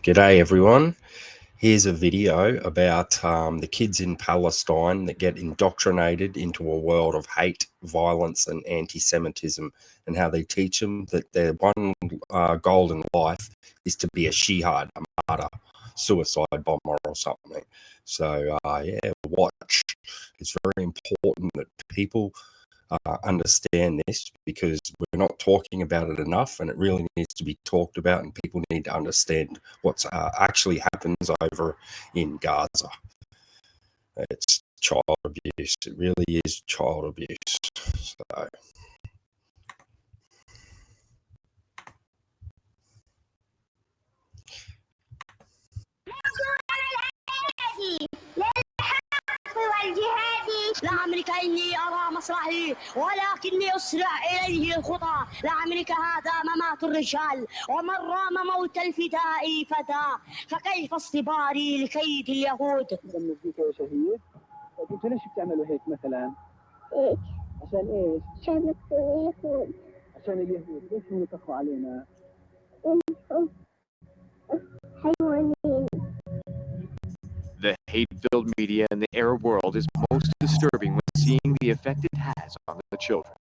G'day everyone. Here's a video about the kids in Palestine that get indoctrinated into a world of hate, violence and anti-Semitism, and how they teach them that their one goal in life is to be a shihad, a martyr, suicide bomber or something. So yeah, watch. It's very important that people understand this, because we're not talking about it enough, and it really needs to be talked about, and people need to understand what's actually happens over in Gaza. It's child abuse. It really is child abuse. So لعمرك إني أرى مصلحي ولكني أسرع إليه الخطى. لعمرك هذا ممات الرجال، ومن رام موت الفداء فداه، فكيف اصطباري لكيد اليهود؟ المزيكا يا شهيد. طيب انتوا ليش بتعملوا هيك مثلا؟ ايش؟ عشان ايش؟ عشان اليهود. عشان اليهود. ليش هم يطخوا علينا؟ انتم حيوانين. The hate-filled media in the Arab world is most disturbing when seeing the effect it has on the children.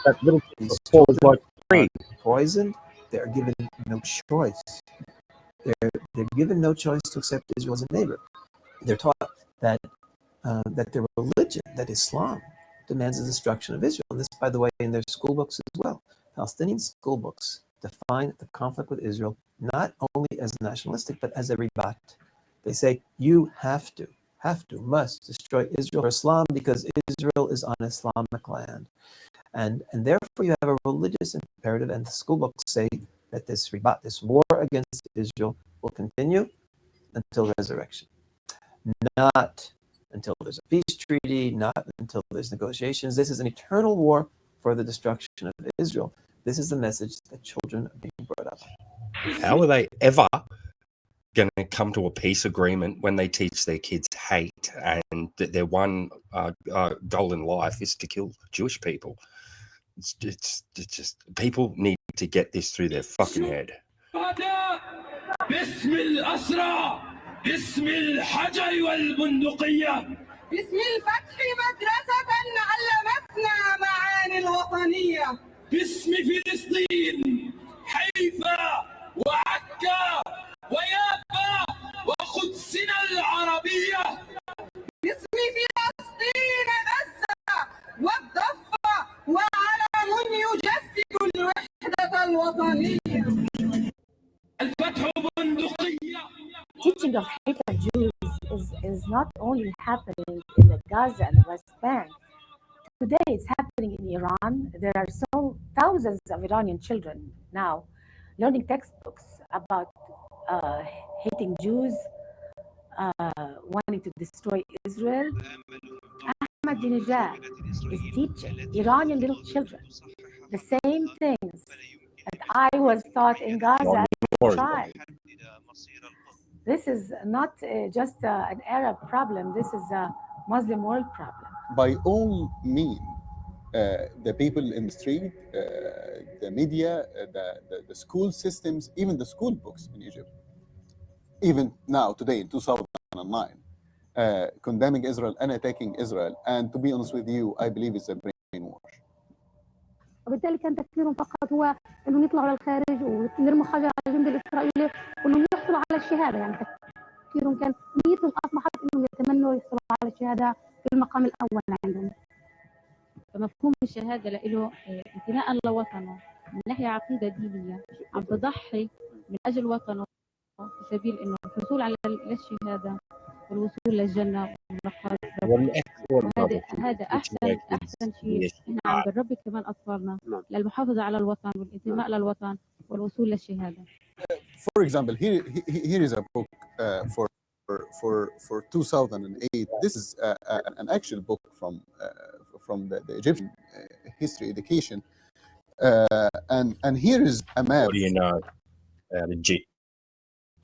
that little boy was like free. Poisoned, they're given no choice. They're given no choice to accept Israel as a neighbor. They're taught that their religion, that Islam, demands the destruction of Israel. And this, by the way, in their school books as well. Palestinian school books define the conflict with Israel not only as nationalistic, but as a ribat. They say you must destroy Israel or Islam, because Israel is on Islamic land. And therefore you have a religious imperative, and the school books say that this ribat, this war against Israel, will continue until resurrection. Not until there's a peace treaty, not until there's negotiations. This is an eternal war for the destruction of Israel. This is the message that children are being brought up. How are they ever going to come to a peace agreement when they teach their kids hate, and that their one goal in life is to kill Jewish people? It's just people need to get this through their fucking head. باسم الأسرى، باسم الحجر والبندقية، باسم الفتح مدرسة علمتنا معاني الوطنية، باسم فلسطين، حيفا وعكا ويافا وقدسنا العربية، باسم فلسطين غزة والضفة وعلم يجسد الوحدة الوطنية. Teaching of hate of Jews is not only happening in the Gaza and the West Bank. Today it's happening in Iran. There are thousands of Iranian children now learning textbooks about hating Jews, wanting to destroy Israel. Ahmadinejad is teaching Iranian little children the same things that I was taught in Gaza as a child. This is not just an Arab problem. This is a Muslim world problem. By all means, the people in the street, the media, the school systems, even the school books in Egypt, even now, today, in 2009, condemning Israel and attacking Israel. And to be honest with you, I believe it's a brainwash. وبالتالي كان تفكيرهم فقط هو انهم يطلعوا للخارج ويرموا حجر على الجندي الاسرائيلي وانهم يحصلوا على الشهاده. يعني تفكيرهم كان نيتهم اصبحت انهم يتمنوا يحصلوا على الشهاده في المقام الاول عندهم. فمفهوم الشهاده له انتماء لوطنه من ناحيه عقيده دينيه، عم بضحي من اجل وطنه في سبيل انه الحصول على الشهاده والوصول للجنه واللقاء. هذا احسن شيء احنا عم بنربي كمان اطفالنا للمحافظه على الوطن والانتماء للوطن والوصول للشهاده. For example, here is a book for 2008. This is an actual book from the Egyptian history education, and here is a map. What do you know? Legit.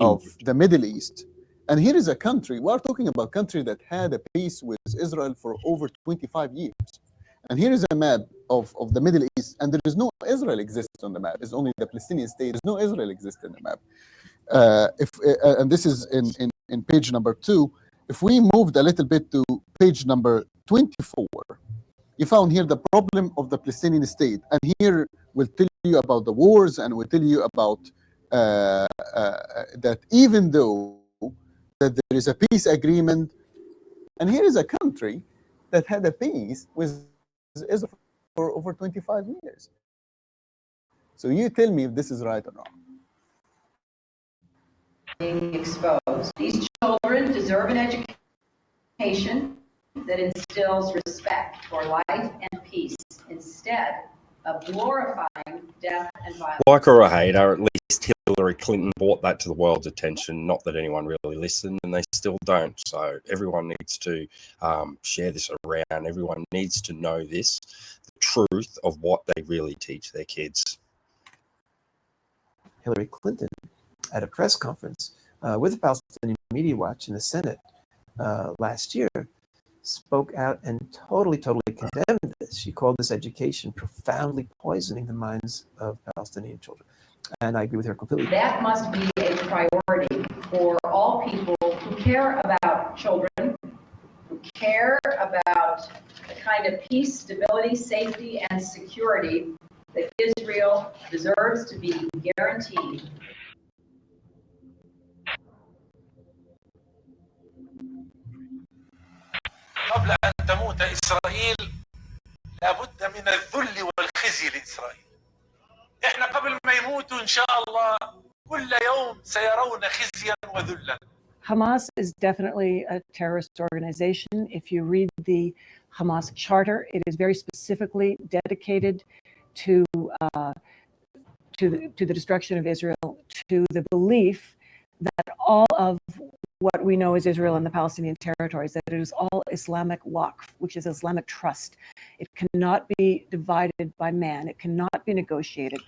of the Middle East. And here is a country, we're talking about a country that had a peace with Israel for over 25 years. And here is a map of the Middle East, and there is no Israel exists on the map. It's only the Palestinian state. There's no Israel exists in the map. And this is in page number 2. If we moved a little bit to page number 24, you found here the problem of the Palestinian state. And here we'll tell you about the wars, and we'll tell you about that even though that there is a peace agreement, and here is a country that had a peace with Israel for over 25 years. So you tell me if this is right or not. Being exposed. These children deserve an education that instills respect for life and peace instead of glorifying death and violence. Like or a hater, at least Hillary Clinton brought that to the world's attention. Not that anyone really listened, and they still don't. So everyone needs to share this around. Everyone needs to know this, the truth of what they really teach their kids. Hillary Clinton, at a press conference with the Palestinian Media Watch in the Senate last year, spoke out and totally condemned this. She called this education profoundly poisoning the minds of Palestinian children. And I agree with her completely. That must be a priority for all people who care about children, who care about the kind of peace, stability, safety, and security that Israel deserves to be guaranteed. قبل أن تموت إسرائيل لابد من الذل والخزي لإسرائيل. إحنا قبل ما يموتوا إن شاء الله كل يوم سيرون خزيا وذلا. Hamas is definitely a terrorist organization. If you read the Hamas charter, it is very specifically dedicated to the destruction of Israel, to the belief that all of what we know as Israel and the Palestinian territories, that it is all Islamic waqf, which is Islamic trust. It cannot be divided by man. It cannot be negotiated.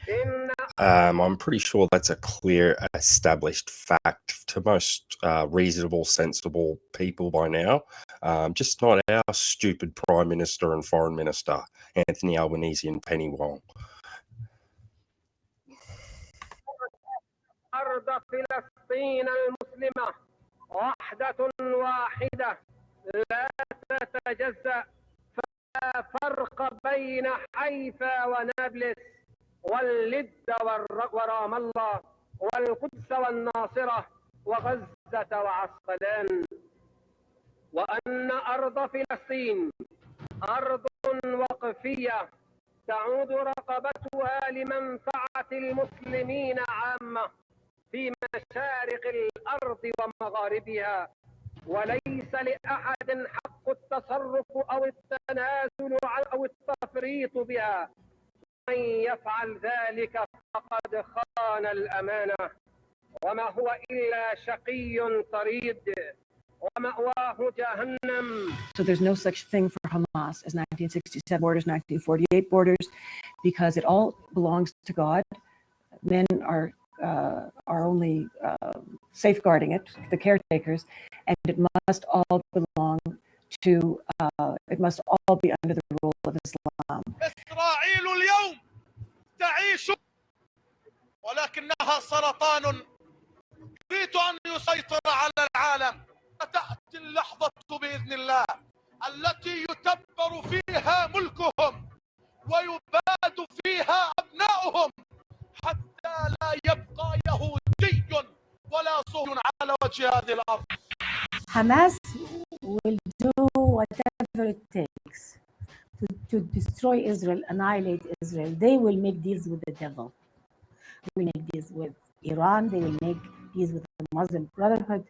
I'm pretty sure that's a clear, established fact to most reasonable, sensible people by now. Just not our stupid Prime Minister and Foreign Minister, Anthony Albanese and Penny Wong. أرض فلسطين المسلمة وحدة واحدة لا تتجزأ، فلا فرق بين حيفا ونابلس واللد ورام الله والقدس والناصرة وغزة وعسقلان، وأن أرض فلسطين أرض وقفية تعود رقبتها لمنفعة المسلمين عامة في مشارق الأرض ومغاربها، وليس لأحد حق التصرف أو التنازل أو التفريط بها. من يفعل ذلك فقد خان الأمانة، وما هو إلا شقي طريد ومأواه جهنم. So there's no such thing for Hamas as 1967 borders, 1948 borders, because it all belongs to God. Men are only safeguarding it, the caretakers, and it must all belong to, it must all be under the rule of Islam. إسرائيل اليوم تعيش ولكنها سرطان يريد أن يسيطر على العالم. تأتي اللحظة بإذن الله التي يتبر فيها ملكهم ويباد فيها أبناؤهم حتى لا يبقى يهودي ولا صهيوني على وجه هذه الأرض. Hamas will do whatever it takes to destroy Israel, annihilate Israel. They will make deals with the devil. They will make deals with Iran. They will make deals with the Muslim Brotherhood.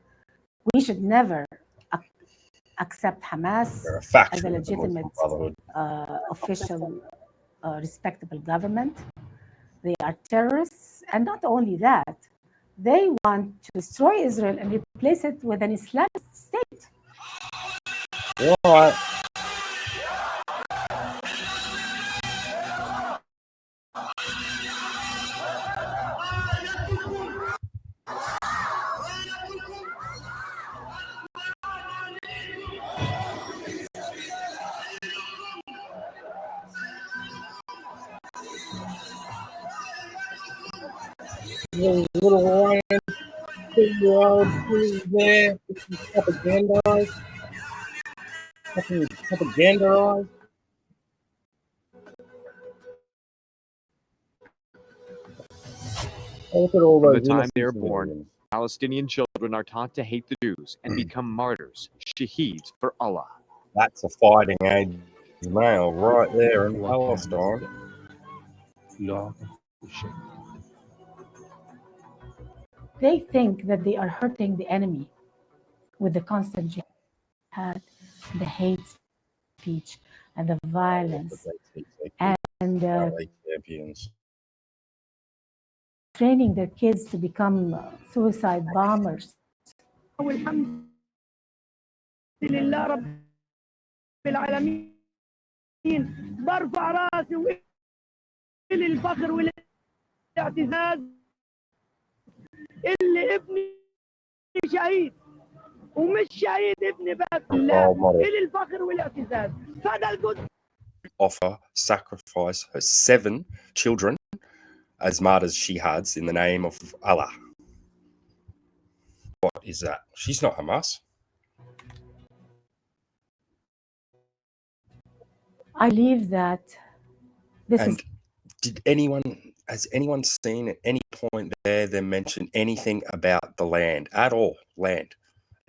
We should never accept Hamas as a legitimate, official, respectable government. They are terrorists, and not only that, they want to destroy Israel and replace it with an Islamic state. What? little Ryan 2-year-old who's there, propagandized. Fucking propagandized. Look at all From the those time they are innocent born, civilians. Palestinian children are taught to hate the Jews and become martyrs, shaheeds for Allah. That's a fighting age male right there in Palestine. They think that they are hurting the enemy with the constant jihad, the hate speech, and the violence, and champions. training their kids to become suicide bombers. والحمد لله رب العالمين برفع راسي وإلي الفخر والاعتزاز اللي ابني شهيد ومش شهيد ابني بس لا إلي الفخر والاعتزاز فدا القدس. Offer, sacrifice her 7 children as martyrs shaheeds in the name of Allah. What is that? She's not Hamas. I believe that this is. Has anyone seen at any point there them mention anything about the land at all? Land.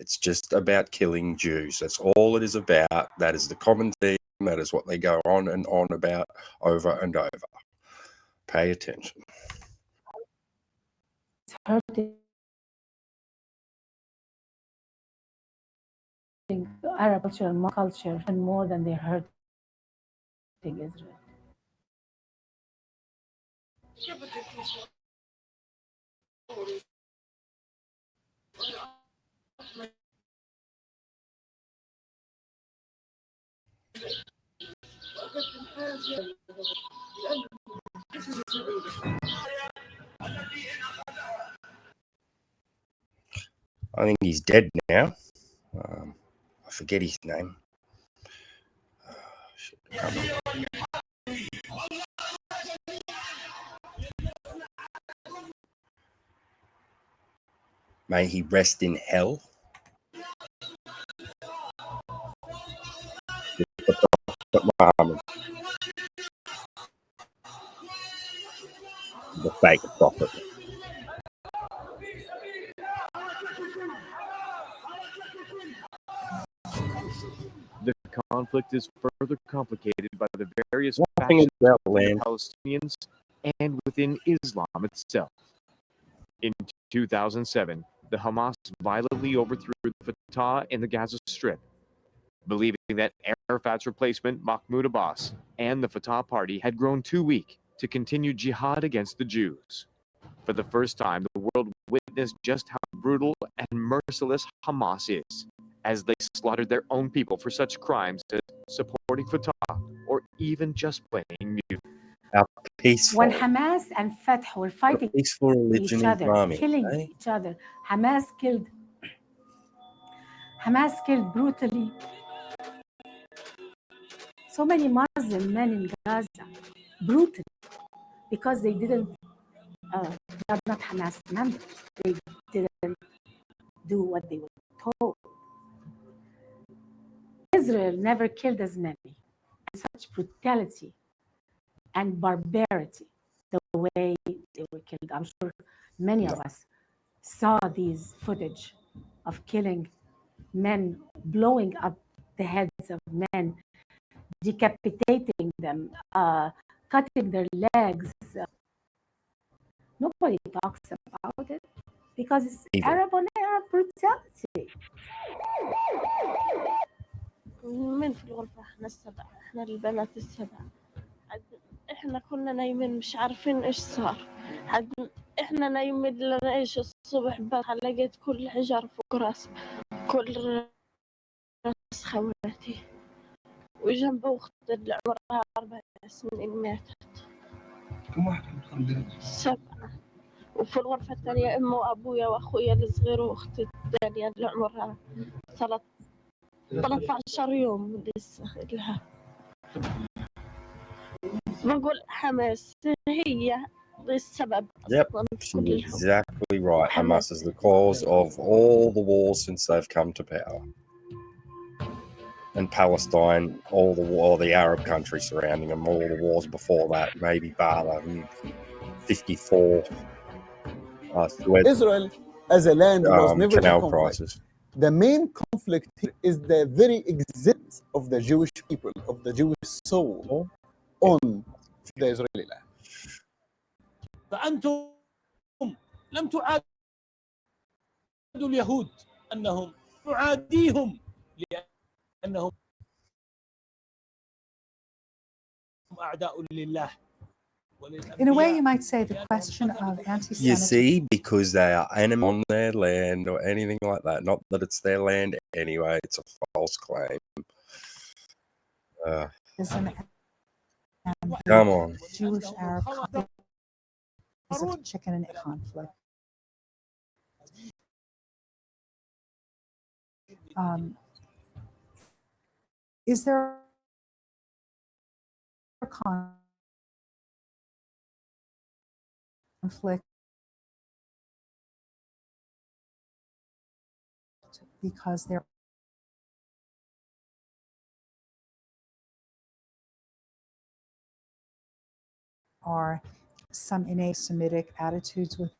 It's just about killing Jews. That's all it is about. That is the common theme. That is what they go on and on about over and over. Pay attention. Hurting Arab culture and more culture and more than they're hurting Israel. I think he's dead now. I forget his name. May he rest in hell. The fake prophet. The conflict is further complicated by the various factions within the Palestinians and within Islam itself. In 2007, the Hamas violently overthrew the Fatah in the Gaza Strip, believing that Arafat's replacement, Mahmoud Abbas, and the Fatah party had grown too weak to continue jihad against the Jews. For the first time, the world witnessed just how brutal and merciless Hamas is, as they slaughtered their own people for such crimes as supporting Fatah or even just playing music. When Hamas and Fatah were fighting each other, killing each other, Hamas killed brutally so many Muslim men in Gaza, brutally, because they didn't, they are not Hamas members. They didn't do what they were told. Israel never killed as many, and such brutality and barbarity the way they were killed. I'm sure many of us saw these footage of killing men, blowing up the heads of men, decapitating them, cutting their legs. Nobody talks about it because it's Arab on Arab brutality. من في الغرفة احنا السبع، احنا البنات السبع. احنا كنا نايمين مش عارفين ايش صار. احنا نايمين لنا ايش الصبح بقى لقيت كل حجر فوق راس كل راس خواتي وجنب اختي اللي عمرها 4 سنين ماتت. كم واحد كنتم 7. وفي الغرفة الثانية أمي وأبويا وأخويا الصغير وأختي الثانية اللي عمرها 13 يوم لسه لها. بقول حماس هي السبب Yep, أصلا في she's كل الحروب. exactly right. وحماس Hamas is the cause of all the wars since they've come to power. And Palestine, all the Arab countries surrounding them, all the wars before that, maybe bar the 54 Suez Israel as a land was never in canal conflict. crisis. The main conflict here is the very existence of the Jewish people, of the Jewish soul on the Israeli land. فأنتم لم تعادوا اليهود أنهم نعاديهم لأنهم أعداء لله. In a way, you might say the question of You anti-Semitism. see, because they are enemy on their land or anything like that. Not that it's their land anyway. It's a false claim. Come on. Jewish Arab conflict is a chicken and egg conflict. Is there a conflict because there are some innate Semitic attitudes within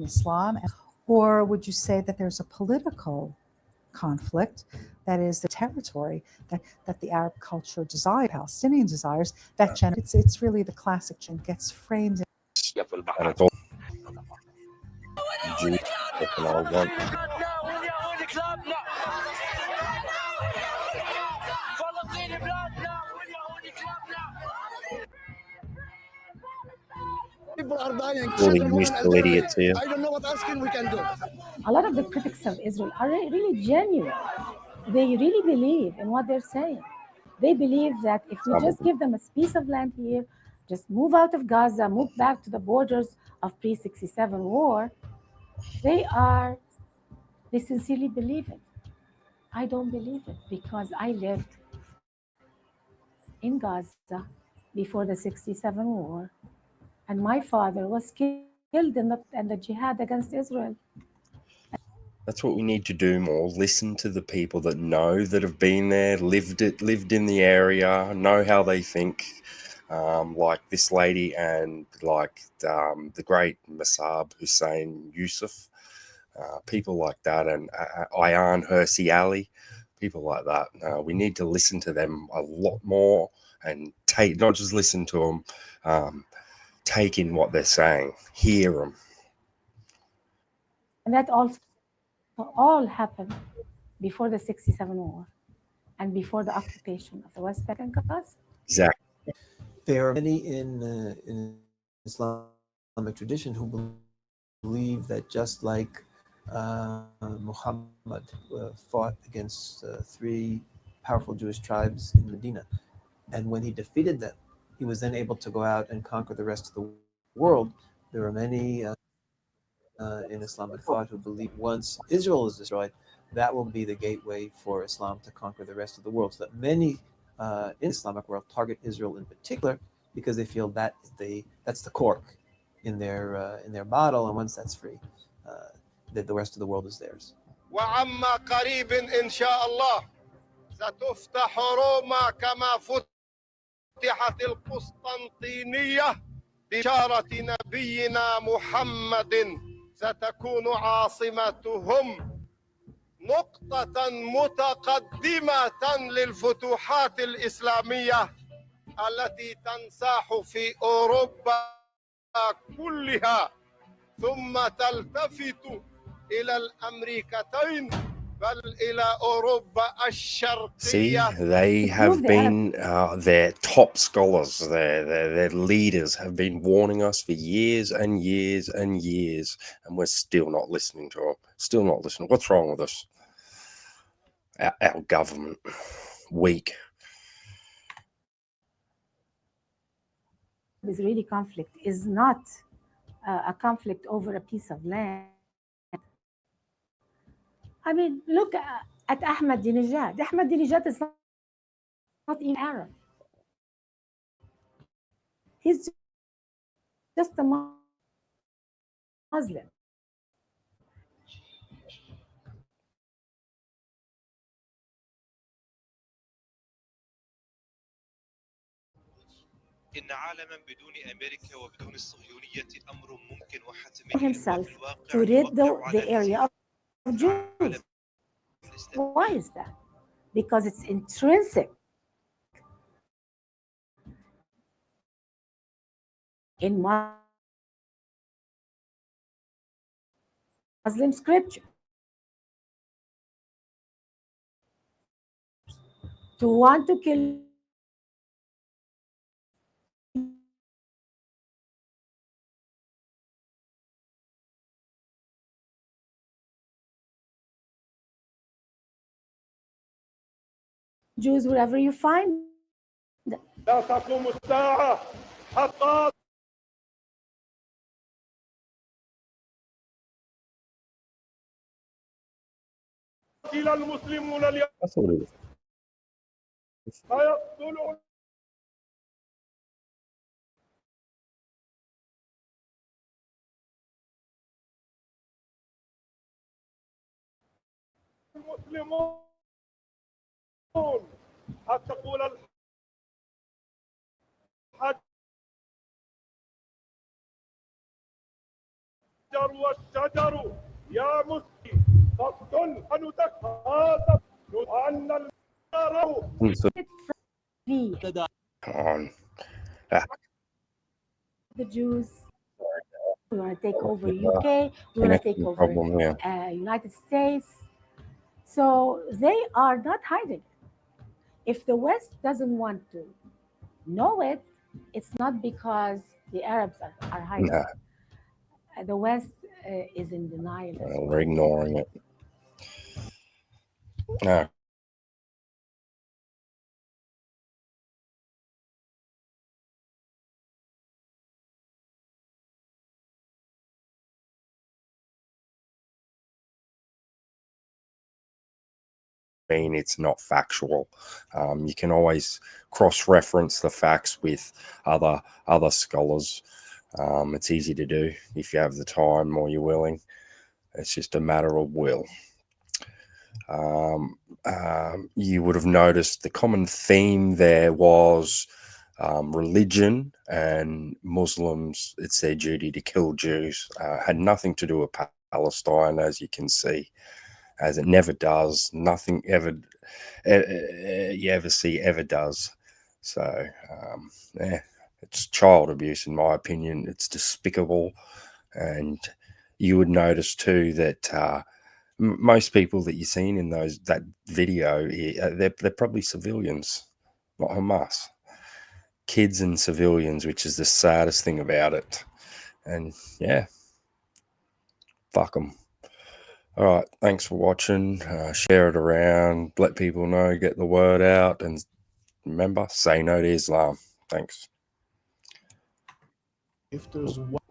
Islam? Or would you say that there's a political conflict, that is the territory that the Arab culture desires, Palestinian desires, that it's really the classic and gets framed in And it's all Jews and I want. People are dying. All the Children, women, useful elderly. idiots here. I don't know what else can we can do. A lot of the critics of Israel are really genuine. They really believe in what they're saying. They believe that if we just give them a piece of land here, just move out of Gaza, move back to the borders of pre-67 war, they sincerely believe it. I don't believe it because I lived in Gaza before the 67 war, and my father was killed in the jihad against Israel. That's what we need to do more. Listen to the people that know, that have been there, lived in the area, know how they think. Like this lady and like the great Masab Hussein Yusuf, people like that, and Ayan Hirsi Ali, people like that. We need to listen to them a lot more and not just listen to them, take in what they're saying, hear them. And that also all happened before the 67 war and before the occupation of the West Bank and Gaza. Exactly. There are many in Islamic tradition who believe that just like Muhammad fought against three powerful Jewish tribes in Medina, and when he defeated them, he was then able to go out and conquer the rest of the world. There are many in Islamic thought who believe once Israel is destroyed, that will be the gateway for Islam to conquer the rest of the world. So that many in Islamic world target Israel in particular because they feel that that's the cork in their bottle, and once that's free, the rest of the world is theirs. وعما قريب إن شاء الله ستفتح روما كما فتحت القسطنطينية بشارة نبينا محمد ستكون عاصمتهم نقطة متقدمة للفتوحات الإسلامية التي تنساح في أوروبا كلها ثم تلتفت إلى الأمريكتين بل إلى أوروبا الشرقية. See, they have been, their top scholars, their leaders have been warning us for years and years and years, and we're still not listening to them. Still not listening. What's wrong with us? Our government, weak. Israeli conflict is not a conflict over a piece of land. I mean, look at Ahmadinejad. Ahmadinejad is not even Arab. He's just a Muslim. إن عالما بدون أمريكا وبدون الصهيونية أمر ممكن وحتمي himself وفي الواقع to rid يوقع the على area of Jews. Why is that? Because it's intrinsic in Muslim scripture to want to kill Jews wherever you find them. لا تقوم الساعة حتى قتل المسلمون اليوم فيقتلون المسلمون حتى تقول الحجر والشجر يا مسلم فاقتل حنوتك هذا أن النار on. The Jews, we want to take over UK, we want to take over Problem, yeah. United States. So they are not hiding. If the West doesn't want to know it, it's not because the Arabs are hiding. No. The West is in denial. We're ignoring it. No. It's not factual. You can always cross-reference the facts with other scholars. It's easy to do if you have the time or you're willing. It's just a matter of will. You would have noticed the common theme there was religion and Muslims. It's their duty to kill Jews. Had nothing to do with Palestine, as you can see, as it never does. Nothing ever you ever see ever does. So yeah, it's child abuse in my opinion. It's despicable. And you would notice too that most people that you've seen in that video, they're probably civilians, not Hamas. Kids and civilians, which is the saddest thing about it. And yeah, fuck them. All right, thanks for watching. Share it around, let people know, get the word out, and remember, say no to Islam. Thanks. If there's one